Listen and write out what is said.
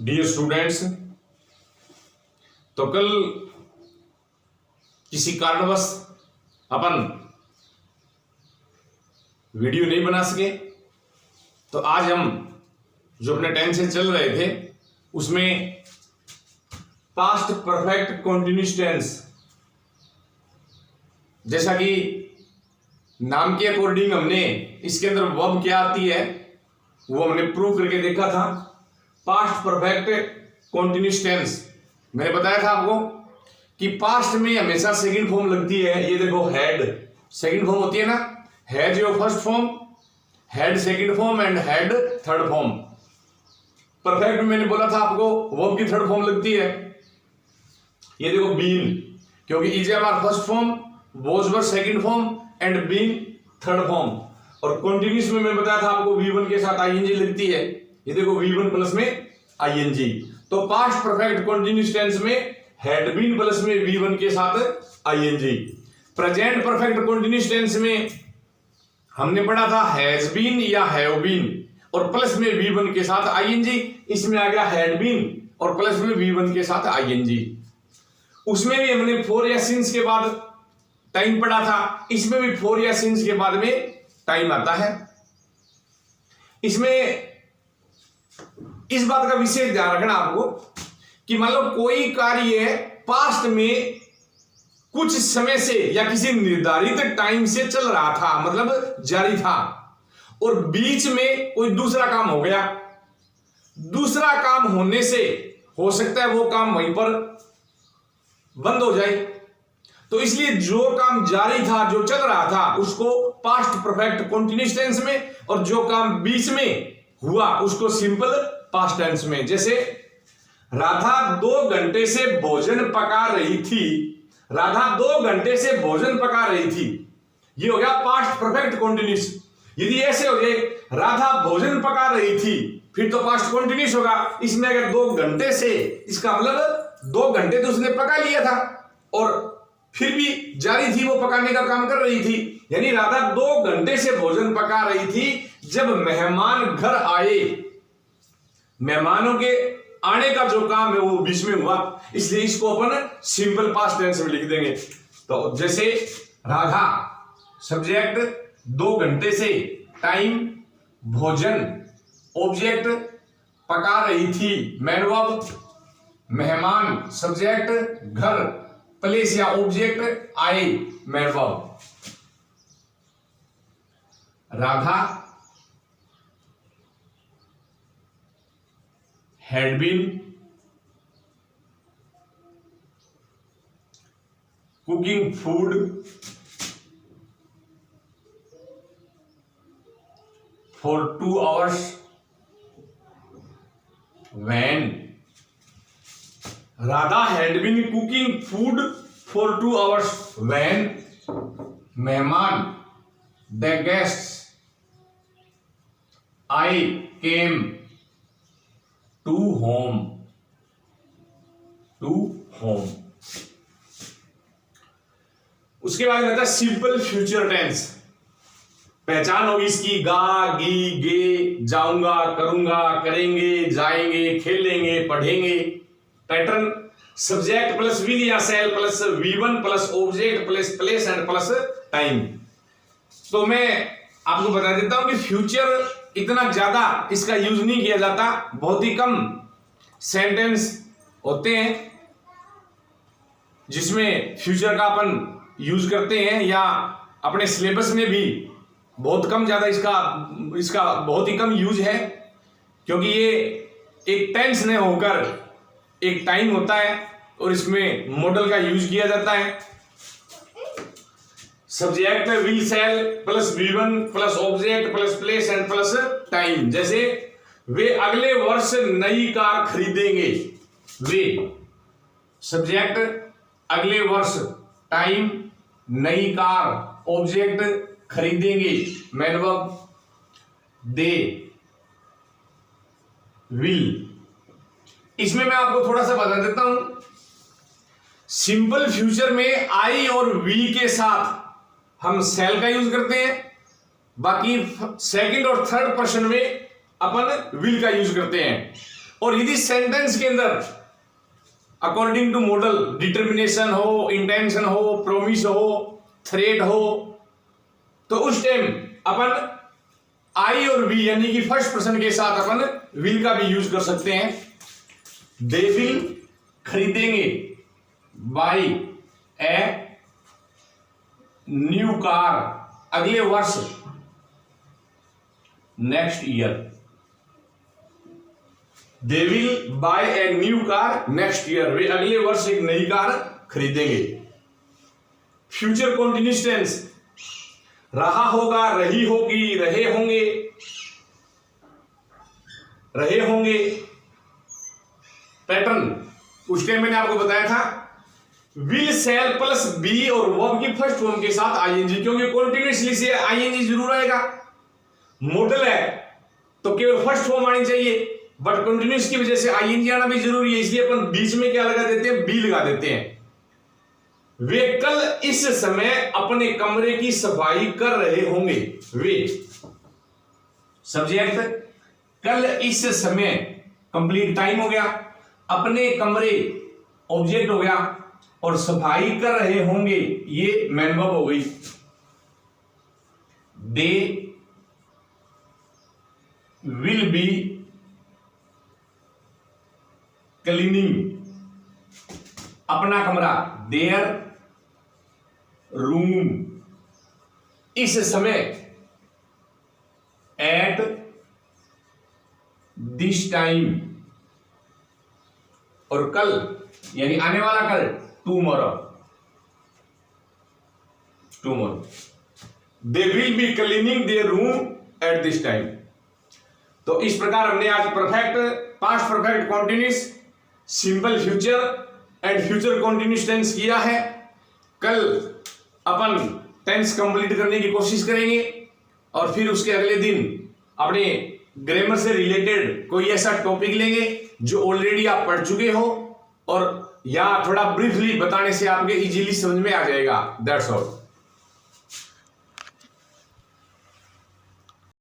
Dear students, तो कल किसी कारणवश अपन वीडियो नहीं बना सके, तो आज हम जो अपने टेंस से चल रहे थे उसमें पास्ट परफेक्ट कंटीन्यूअस टेंस, जैसा कि नाम के अकॉर्डिंग हमने इसके अंदर वर्ब क्या आती है वो हमने प्रूव करके देखा था। पास्ट परफेक्ट कंटीन्यूअस टेंस मैंने बताया था आपको कि पास्ट में हमेशा सेकंड फॉर्म लगती है। ये देखो, हेड सेकंड फॉर्म होती है ना, has your first form, head second form and head third form. Perfect में मैंने बोला था आपको वर्ब की थर्ड फॉर्म लगती है। ये देखो, बीन, क्योंकि is our first form, was were second form and been third form. और कंटीन्यूअस में मैंने बताया था आपको V1 के साथ आईएनजी लगती है। ये देखो, V1 प्लस में आईएनजी। तो पास्ट परफेक्ट कंटीन्यूअस टेंस में हैड बीन प्लस में V1 के साथ ING. Present perfect continuous tense में हमने पढ़ा था हैज बीन या हैव बीन और प्लस में V1 के साथ आईएनजी। इसमें आ गया हैड बीन और प्लस में V1 के साथ आईएनजी। उसमें भी हमने फोर या सिंस के बाद टाइम पढ़ा था, इसमें भी फोर या सिंस के बाद में टाइम आता है। इसमें इस बात का विशेष ध्यान रखना आपको कि मान लो कोई कार्य पास्ट में कुछ समय से या किसी निर्धारित टाइम से चल रहा था, मतलब जारी था, और बीच में कोई दूसरा काम हो गया। दूसरा काम होने से हो सकता है वो काम वहीं पर बंद हो जाए। तो इसलिए जो काम जारी था, जो चल रहा था, उसको पास्ट परफेक्ट कंटीन्यूअस टेंस में, और जो काम बीच में हुआ उसको सिंपल पास्ट टेंस में। जैसे राधा 2 घंटे से भोजन पका रही थी, राधा 2 घंटे से भोजन पका रही थी, ये हो गया पास्ट परफेक्ट कंटीन्यूअस। यदि ऐसे हो गए राधा भोजन पका रही थी, फिर तो पास्ट कंटीन्यूअस होगा। इसमें अगर 2 घंटे से, इसका मतलब 2 घंटे तो उसने पका लिया था और फिर भी जारी थी, वो पकाने का काम कर रही थी। यानी राधा 2 घंटे से भोजन पका रही थी। जब मेहमान घर आए, मेहमानों के आने का जो काम है वो बीच में हुआ, इसलिए इसको अपन सिंपल पास्ट टेंस में लिख देंगे। तो जैसे राधा सब्जेक्ट 2 घंटे से, टाइम भोजन, ऑब्जेक्ट पका रही थी, मैन वर्ब, मेहमान सब्जेक्ट, घर प्लेस या ऑब्जेक्ट, आए man verb. Radha had been cooking food for 2 hours when Radha had been cooking food for 2 hours when mehman, the guests, I came to home, to home। उसके बाद आता है simple future tense. पहचान होगी इसकी, गा, गी, गे, जाऊंगा, करूंगा, करेंगे, जाएंगे, खेलेंगे, पढ़ेंगे। पैटर्न सब्जेक्ट प्लस विल या shall plus V1 plus object plus place and plus time. तो मैं आपको बता देता हूं कि फ्यूचर इतना ज्यादा इसका यूज नहीं किया जाता, बहुत ही कम सेंटेंस होते हैं जिसमें फ्यूचर का अपन यूज करते हैं, या अपने सिलेबस में भी बहुत कम, ज्यादा इसका बहुत ही कम यूज है, क्योंकि ये एक टेंस नहीं होकर एक टाइम होता है और इसमें मॉडल का यूज किया जाता है। Subject will shall plus V1 plus object plus place and plus time. जैसे वे अगले वर्ष नई कार खरीदेंगे, वे सब्जेक्ट अगले वर्ष, टाइम नई कार, ऑब्जेक्ट खरीदेंगे, मैन वर्ब, दे विल। इसमें मैं आपको थोड़ा सा बता देता हूं, सिंपल फ्यूचर में आई और वी के साथ हम सेल का यूज करते हैं, बाकी सेकंड और थर्ड पर्सन में अपन विल का यूज करते हैं। और यदि सेंटेंस के अंदर अकॉर्डिंग टू मॉडल डिटर्मिनेशन हो, इंटेंशन हो, प्रोमिस हो, थ्रेट हो, तो उस टाइम अपन आई और वी यानी कि फर्स्ट पर्सन के साथ अपन विल का भी यूज कर सकते हैं। दे विल खरीदेंगे, बाई ए न्यू कार अगले वर्ष, next year. They will buy a new car next year, वे अगले वर्ष एक नई कार खरीदेंगे। फ्यूचर कंटीन्यूअस टेंस, रहा होगा, रही होगी, रहे होंगे, रहे होंगे। पैटर्न उस टाइम मैंने आपको बताया था, विल सेल प्लस बी और वर्ब की फर्स्ट फॉर्म के साथ आईएनजी, क्योंकि कंटिन्यूअसली से आईएनजी जरूर आएगा। मॉडल है तो केवल फर्स्ट फॉर्म आनी चाहिए, बट कंटिन्यूअस की वजह से आईएनजी आना भी जरूरी है, इसलिए अपन बीच में क्या लगा देते हैं, बी लगा देते हैं। वे कल इस समय अपने कमरे की सफाई कर रहे होंगे। वे सब्जेक्ट, कल इस समय कंप्लीट टाइम हो गया, अपने कमरे ऑब्जेक्ट हो गया, और सफाई कर रहे होंगे ये मैन वर्ब हो गई। दे विल बी क्लीनिंग, अपना कमरा, देयर रूम, इस समय, एट दिस टाइम, और कल यानी आने वाला कल, tomorrow, tomorrow. They will be cleaning their room at this time. तो इस प्रकार हमने आज perfect, past perfect continuous, simple future and future continuous tense किया है। कल अपन टेंस कंप्लीट करने की कोशिश करेंगे, और फिर उसके अगले दिन अपने ग्रामर से रिलेटेड कोई ऐसा टॉपिक लेंगे जो ऑलरेडी आप पढ़ चुके हो, और या थोड़ा ब्रीफली बताने से आपके इजीली समझ में आ जाएगा। That's all.